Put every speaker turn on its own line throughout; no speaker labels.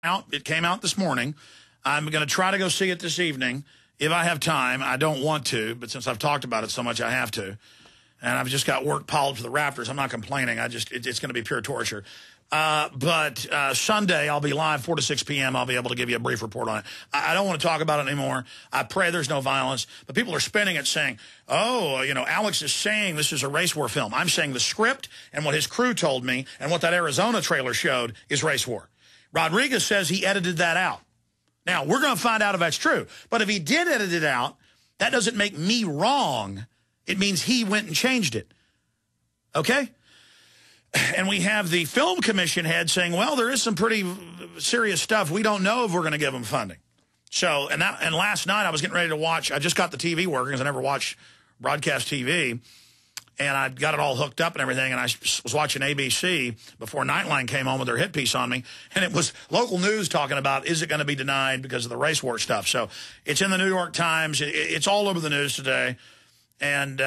out. It came out this morning. I'm going to try to go see it this evening if I have time. I don't want to, but since I've talked about it so much, I have to. And I've just got work piled to the rafters. I'm not complaining. It's going to be pure torture. But Sunday, I'll be live 4 to 6 p.m. I'll be able to give you a brief report on it. I don't want to talk about it anymore. I pray there's no violence. But people are spinning it saying, oh, you know, Alex is saying this is a race war film. I'm saying the script and what his crew told me and what that Arizona trailer showed is race war. Rodriguez says he edited that out. Now, we're going to find out if that's true. But if he did edit it out, that doesn't make me wrong. It means he went and changed it. Okay? And we have the film commission head saying, well, there is some pretty serious stuff. We don't know if we're going to give them funding. So, and last night I was getting ready to watch. I just got the TV working because I never watch broadcast TV. And I got it all hooked up and everything. And I was watching ABC before Nightline came on with their hit piece on me. And it was local news talking about, is it going to be denied because of the race war stuff? So it's in the New York Times. It's all over the news today. And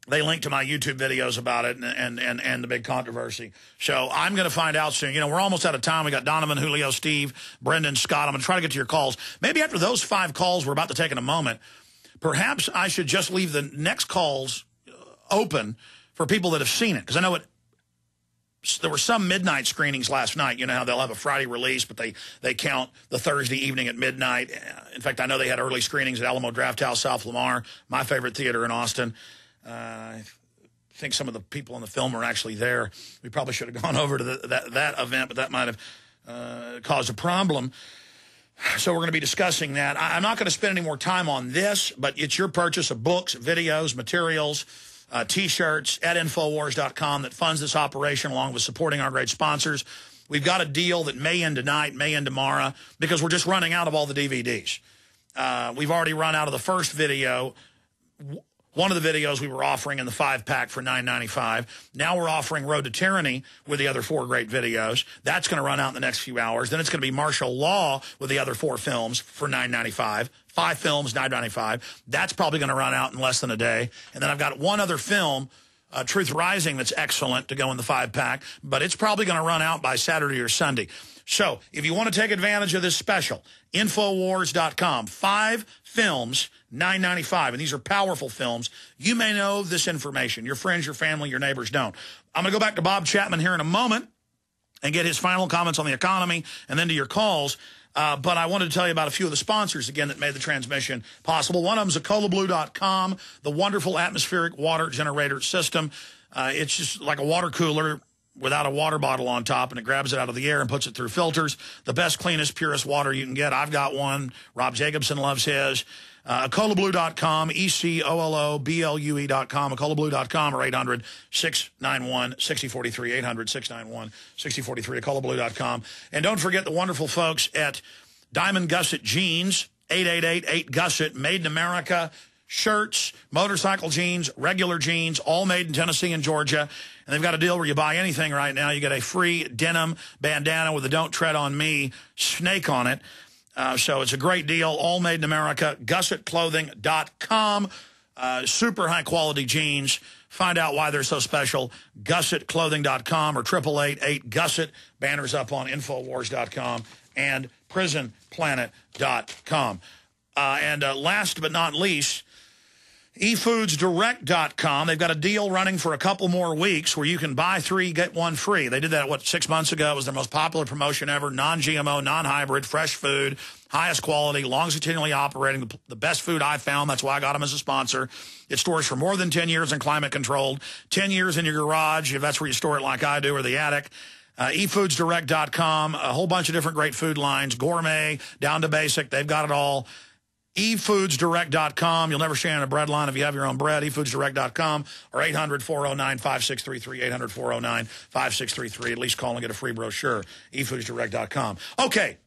they linked to my YouTube videos about it and the big controversy. So I'm going to find out soon. You know, we're almost out of time. We got Donovan, Julio, Steve, Brendan, Scott. I'm going to try to get to your calls. Maybe after those 5 calls we're about to take in a moment, perhaps I should just leave the next calls open for people that have seen it. Because I know there were some midnight screenings last night. You know how they'll have a Friday release, but they count the Thursday evening at midnight. In fact, I know they had early screenings at Alamo Drafthouse, South Lamar, my favorite theater in Austin. I think some of the people in the film were actually there. We probably should have gone over to that event, but that might have caused a problem. So we're going to be discussing that. I'm not going to spend any more time on this, but it's your purchase of books, videos, materials, T-shirts at Infowars.com that funds this operation along with supporting our great sponsors. We've got a deal that may end tonight, may end tomorrow, because we're just running out of all the DVDs. We've already run out of the first video. One of the videos we were offering in the 5-pack for $9.95. Now we're offering Road to Tyranny with the other 4 great videos. That's going to run out in the next few hours. Then it's going to be Martial Law with the other 4 films for $9.95. 5 films, $9.95. That's probably going to run out in less than a day. And then I've got one other film, Truth Rising, that's excellent to go in the 5-pack. But it's probably going to run out by Saturday or Sunday. So if you want to take advantage of this special, Infowars.com, 5 films, $9.95, and these are powerful films. You may know this information. Your friends, your family, your neighbors don't. I'm going to go back to Bob Chapman here in a moment and get his final comments on the economy and then to your calls. But I wanted to tell you about a few of the sponsors, again, that made the transmission possible. One of them is EcoloBlue.com, the wonderful atmospheric water generator system. It's just like a water cooler without a water bottle on top, and it grabs it out of the air and puts it through filters. The best, cleanest, purest water you can get. I've got one. Rob Jacobson loves his. EcoloBlue.com, ECOLOBLUE.com, EcoloBlue.com, or 800-691-6043, 800-691-6043, EcoloBlue.com. And don't forget the wonderful folks at Diamond Gusset Jeans, 888-8-GUSSET, made in America, shirts, motorcycle jeans, regular jeans, all made in Tennessee and Georgia. And they've got a deal where you buy anything right now, you get a free denim bandana with a Don't Tread on Me snake on it. So it's a great deal, all made in America, GussetClothing.com. Super high-quality jeans. Find out why they're so special, GussetClothing.com or 888-8-GUSSET. Banners up on Infowars.com and PrisonPlanet.com. And last but not least, eFoodsDirect.com. They've got a deal running for a couple more weeks where you can buy 3, get 1 free. They did that, 6 months ago. It was their most popular promotion ever. Non-GMO, non-hybrid, fresh food, highest quality, continually operating, the best food I found. That's why I got them as a sponsor. It stores for more than 10 years and climate controlled. 10 years in your garage, if that's where you store it like I do, or the attic. eFoodsDirect.com, a whole bunch of different great food lines, gourmet, down to basic. They've got it all. eFoodsDirect.com. You'll never stand in a bread line if you have your own bread. eFoodsDirect.com or 800-409-5633, 800-409-5633. At least call and get a free brochure. eFoodsDirect.com. Okay.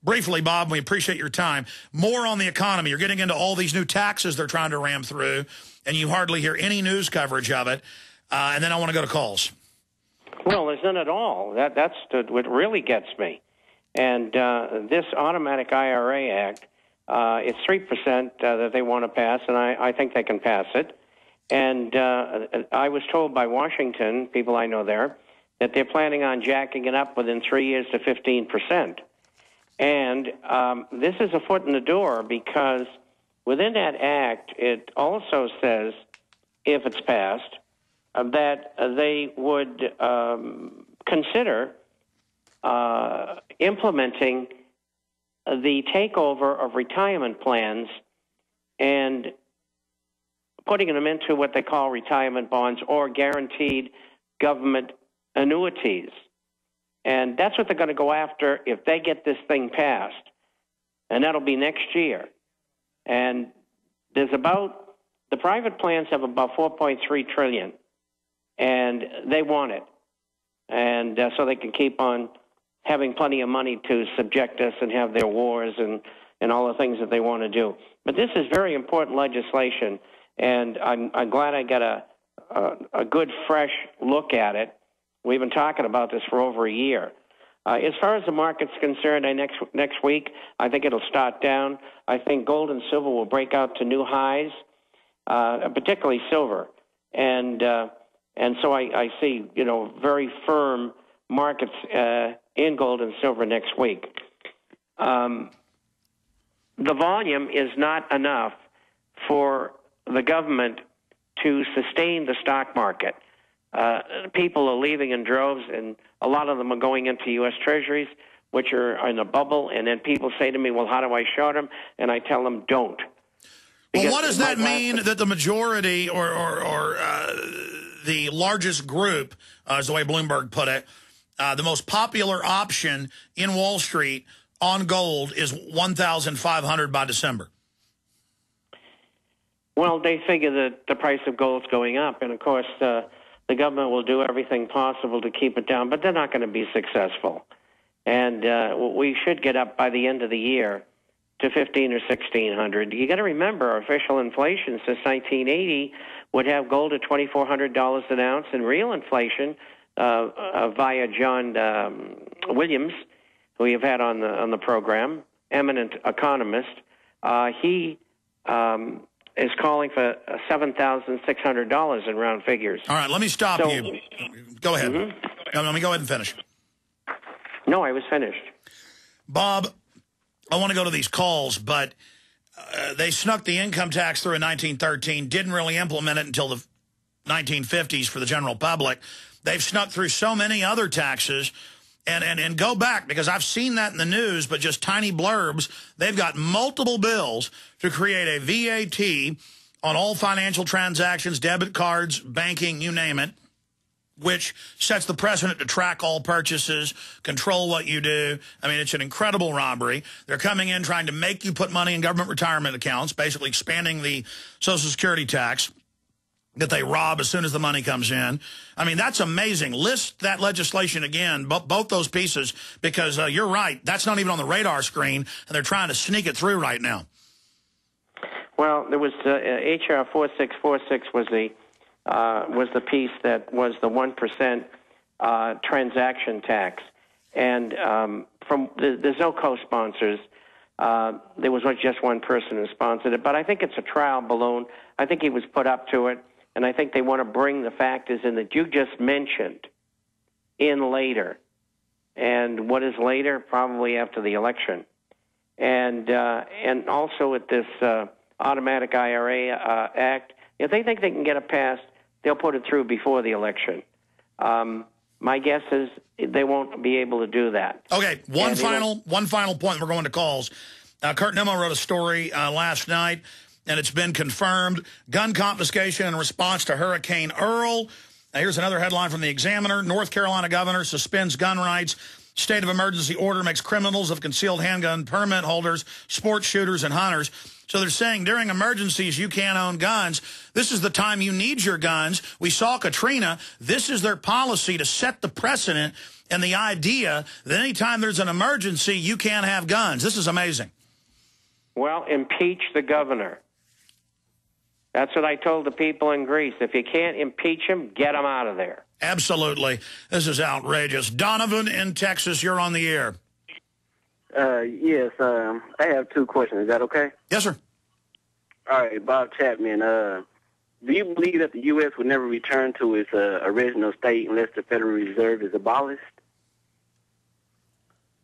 Briefly, Bob, we appreciate your time. More on the economy. You're getting into all these new taxes they're trying to ram through, and you hardly hear any news coverage of it. And then I want to go to calls.
Well, there's none at all. That's what really gets me. And this automatic IRA Act, it's 3% that they want to pass, and I think they can pass it. And I was told by Washington, people I know there, that they're planning on jacking it up within 3 years to 15%. And this is a foot in the door because within that act, it also says, if it's passed, that they would consider implementing the takeover of retirement plans and putting them into what they call retirement bonds or guaranteed government annuities. And that's what they're going to go after if they get this thing passed. And that'll be next year. And there's about, the private plans have about $4.3 trillion, and they want it. And so they can keep on having plenty of money to subject us and have their wars and all the things that they want to do. But this is very important legislation, and I'm glad I got a good, fresh look at it. We've been talking about this for over a year. As far as the market's concerned, next week, I think it'll start down. I think gold and silver will break out to new highs, particularly silver. And so I see, very firm markets in gold and silver next week. The volume is not enough for the government to sustain the stock market. People are leaving in droves, and a lot of them are going into U.S. Treasuries, which are in a bubble. And then people say to me, well, how do I short them? And I tell them, don't.
Well, what does that mean that the majority or the largest group, is the way Bloomberg put it, the most popular option in Wall Street on gold is $1,500 by December?
Well, they figure that the price of gold's going up, and of course, the government will do everything possible to keep it down, but they're not going to be successful. And we should get up by the end of the year to $1,500 or $1,600. You got to remember, official inflation since 1980 would have gold at $2,400 an ounce, and real inflation via John Williams, who you've had on the program, eminent economist. He is calling for $7,600 in round figures.
All right, let me stop you. Go ahead. No, let me go ahead and finish.
No, I was finished.
Bob, I want to go to these calls, but they snuck the income tax through in 1913, didn't really implement it until the 1950s for the general public. They've snuck through so many other taxes. And go back, because I've seen that in the news, but just tiny blurbs. They've got multiple bills to create a VAT on all financial transactions, debit cards, banking, you name it, which sets the precedent to track all purchases, control what you do. I mean, it's an incredible robbery. They're coming in trying to make you put money in government retirement accounts, basically expanding the Social Security tax that they rob as soon as the money comes in. I mean, that's amazing. List that legislation again, both those pieces, because you're right. That's not even on the radar screen, and they're trying to sneak it through right now.
Well, there was H.R. 4646 was the piece that was the 1% transaction tax. And there's no co-sponsors. There was just one person who sponsored it. But I think it's a trial balloon. I think he was put up to it. And I think they want to bring the factors in that you just mentioned in later. And what is later? Probably after the election. And also with this automatic IRA act, if they think they can get it passed, they'll put it through before the election. My guess is they won't be able to do that.
Okay, one final point. We're going to calls. Kurt Nimmo wrote a story last night, and it's been confirmed. Gun confiscation in response to Hurricane Earl. Now, here's another headline from the Examiner. North Carolina governor suspends gun rights. State of emergency order makes criminals of concealed handgun permit holders, sports shooters, and hunters. So they're saying during emergencies you can't own guns. This is the time you need your guns. We saw Katrina. This is their policy to set the precedent and the idea that anytime there's an emergency, you can't have guns. This is amazing.
Well, impeach the governor. That's what I told the people in Greece. If you can't impeach him, get him out of there.
Absolutely. This is outrageous. Donovan in Texas, you're on the air.
Yes, I have two questions. Is that okay?
Yes, sir.
All right, Bob Chapman, do you believe that the U.S. would never return to its original state unless the Federal Reserve is abolished?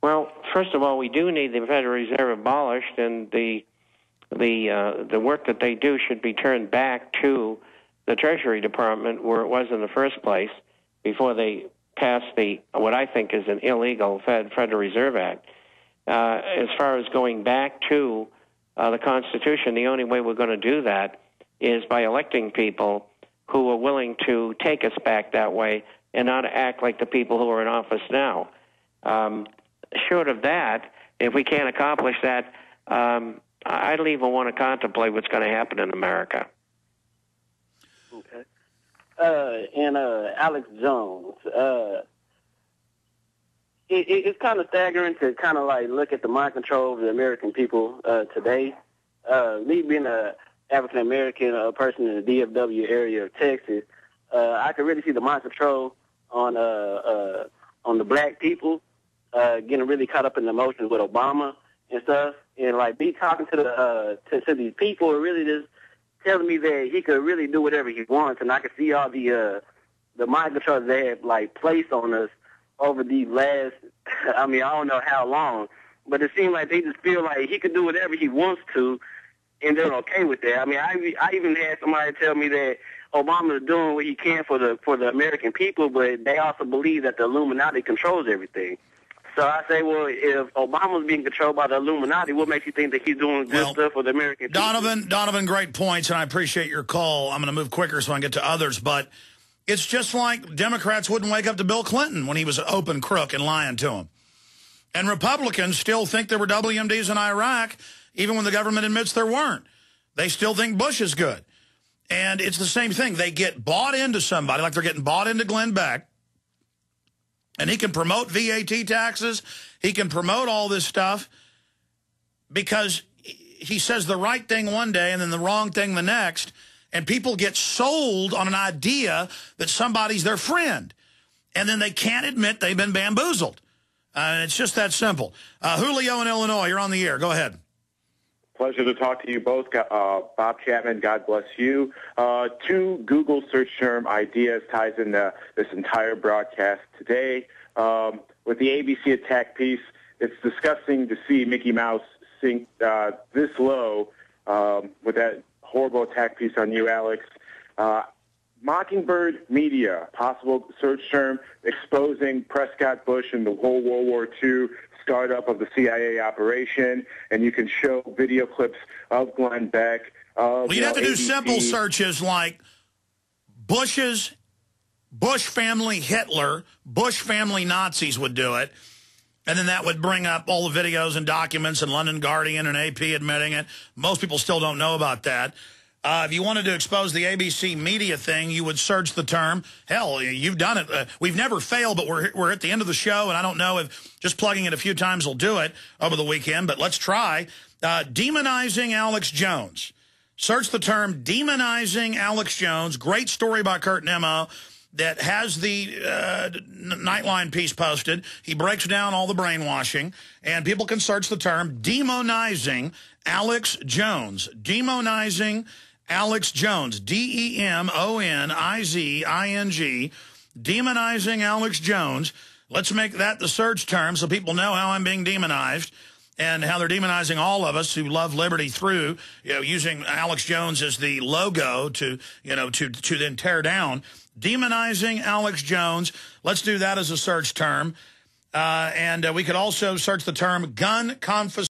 Well, first of all, we do need the Federal Reserve abolished, and the work that they do should be turned back to the Treasury Department where it was in the first place before they passed what I think is an illegal Federal Reserve Act. As far as going back to the Constitution, the only way we're going to do that is by electing people who are willing to take us back that way and not act like the people who are in office now. Short of that, if we can't accomplish that, I don't even want to contemplate what's going to happen in America.
Okay. And Alex Jones, it's kind of staggering to kind of like look at the mind control of the American people today. Me being a African American person in the DFW area of Texas, I could really see the mind control on the black people getting really caught up in the emotions with Obama and stuff, and like me talking to the to these people are really just telling me that he could really do whatever he wants, and I could see all the mind control they have like placed on us over these last, I mean, I don't know how long, but it seems like they just feel like he could do whatever he wants to, and they're okay with that. I mean, I even had somebody tell me that Obama is doing what he can for the American people, but they also believe that the Illuminati controls everything. So I say, well, if Obama's being controlled by the Illuminati, what makes you think that he's doing good stuff for the American people?
Donovan, great points, and I appreciate your call. I'm going to move quicker so I can get to others, but it's just like Democrats wouldn't wake up to Bill Clinton when he was an open crook and lying to him. And Republicans still think there were WMDs in Iraq, even when the government admits there weren't. They still think Bush is good. And it's the same thing. They get bought into somebody, like they're getting bought into Glenn Beck, and he can promote VAT taxes. He can promote all this stuff because he says the right thing one day and then the wrong thing the next. And people get sold on an idea that somebody's their friend. And then they can't admit they've been bamboozled. It's just that simple. Julio in Illinois, you're on the air. Go ahead.
Pleasure to talk to you both. Bob Chapman, God bless you. Two Google search term ideas ties into this entire broadcast today. With the ABC attack piece, it's disgusting to see Mickey Mouse sink this low with that horrible attack piece on you, Alex. Mockingbird Media, possible search term, exposing Prescott Bush and the whole World War II startup of the CIA operation, and you can show video clips of Glenn Beck.
Well, you'd have to do simple searches like Bush family Hitler, Bush family Nazis would do it, and then that would bring up all the videos and documents and London Guardian and AP admitting it. Most people still don't know about that. If you wanted to expose the ABC media thing, you would search the term. Hell, you've done it. We've never failed, but we're at the end of the show, and I don't know if just plugging it a few times will do it over the weekend, but let's try. Demonizing Alex Jones. Search the term demonizing Alex Jones. Great story by Kurt Nimmo that has the Nightline piece posted. He breaks down all the brainwashing, and people can search the term demonizing Alex Jones. Demonizing Alex Jones, D-E-M-O-N-I-Z-I-N-G, demonizing Alex Jones. Let's make that the search term so people know how I'm being demonized and how they're demonizing all of us who love liberty through, using Alex Jones as the logo to then tear down. Demonizing Alex Jones. Let's do that as a search term. And we could also search the term gun confiscation.